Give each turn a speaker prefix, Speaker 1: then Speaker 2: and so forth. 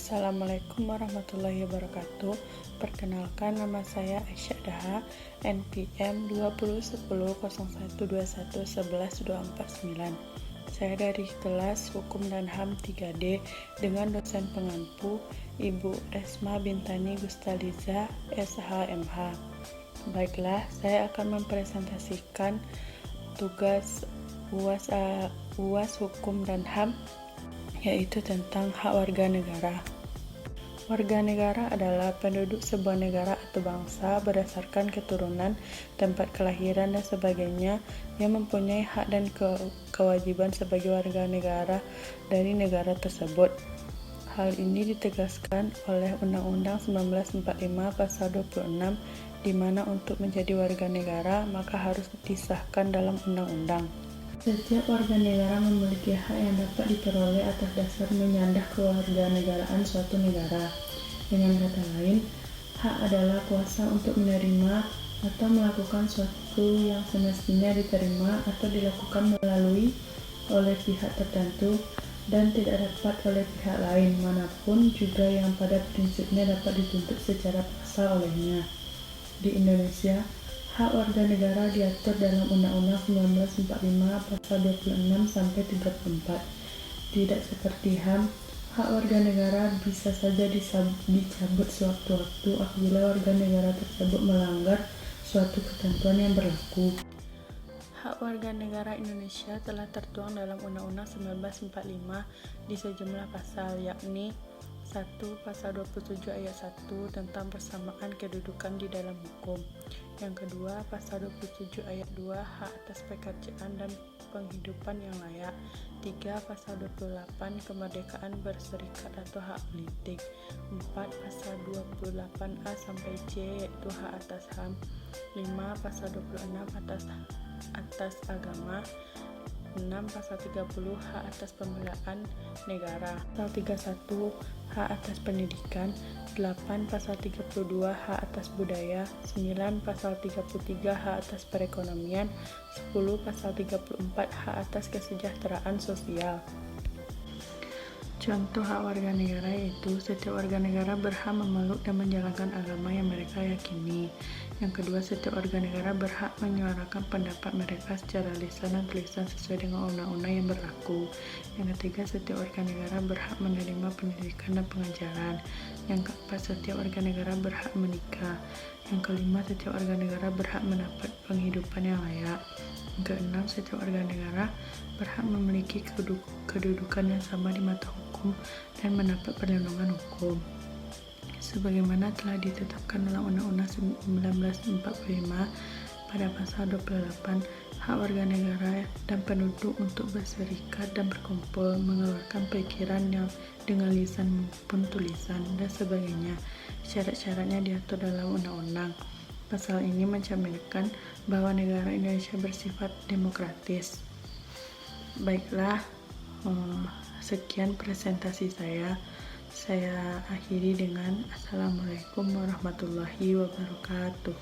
Speaker 1: Assalamualaikum warahmatullahi wabarakatuh. Perkenalkan, nama saya Aisyah Daha, NPM 201001211149. Saya dari kelas Hukum dan HAM 3D dengan dosen pengampu Ibu Esma Bintani Gustaliza, SHMH. Baiklah, saya akan mempresentasikan tugas UAS Hukum dan HAM, yaitu tentang hak warga negara. Warga negara adalah penduduk sebuah negara atau bangsa berdasarkan keturunan, tempat kelahiran, dan sebagainya yang mempunyai hak dan kewajiban sebagai warga negara dari negara tersebut. Hal ini ditegaskan oleh Undang-Undang 1945 Pasal 26, di mana untuk menjadi warga negara maka harus disahkan dalam undang-undang. Setiap warga negara memiliki hak yang dapat diperoleh atas dasar menyandah kewarganegaraan suatu negara. Dengan kata lain, hak adalah kuasa untuk menerima atau melakukan sesuatu yang semestinya diterima atau dilakukan melalui oleh pihak tertentu dan tidak dapat oleh pihak lain manapun, juga yang pada prinsipnya dapat dituntut secara paksa olehnya. Di Indonesia, hak warga negara diatur dalam Undang-Undang 1945 Pasal 26-34. Tidak seperti HAM, hak warga negara bisa saja dicabut sewaktu-waktu apabila warga negara tersebut melanggar suatu ketentuan yang berlaku. Hak warga negara Indonesia telah tertuang dalam Undang-Undang 1945 di sejumlah pasal, yakni 1. Pasal 27 ayat 1 tentang persamaan kedudukan di dalam hukum. Yang kedua, Pasal 27 ayat 2 hak atas pekerjaan dan penghidupan yang layak. 3. Pasal 28 kemerdekaan berserikat atau hak politik. 4. Pasal 28A sampai C yaitu hak atas HAM. 5. Pasal 26 atas agama. 6. Pasal 30 hak atas pembelaan negara. Pasal 31 hak atas pendidikan. 8. Pasal 32 hak atas budaya. 9. Pasal 33 hak atas perekonomian. 10. Pasal 34 hak atas kesejahteraan sosial. Contoh hak warga negara yaitu setiap warga negara berhak memeluk dan menjalankan agama yang mereka yakini. Yang kedua, setiap warga negara berhak menyuarakan pendapat mereka secara lisan dan tulisan sesuai dengan undang-undang yang berlaku. Yang ketiga, setiap warga negara berhak menerima pendidikan dan pengajaran. Yang keempat, setiap warga negara berhak menikah. Yang kelima, setiap warga negara berhak mendapat penghidupan yang layak. Yang keenam, setiap warga negara berhak memiliki kedudukan yang sama di mata hukum dan mendapat perlindungan hukum. Sebagaimana telah ditetapkan dalam Undang-Undang 1945 pada pasal 28, hak warga negara dan penduduk untuk berserikat dan berkumpul, mengeluarkan pikiran yang dengan lisan maupun tulisan, dan sebagainya. Syarat-syaratnya diatur dalam undang-undang. Pasal ini mencerminkan bahwa negara Indonesia bersifat demokratis. Baiklah, sekian presentasi saya. Saya akhiri dengan Assalamualaikum warahmatullahi wabarakatuh.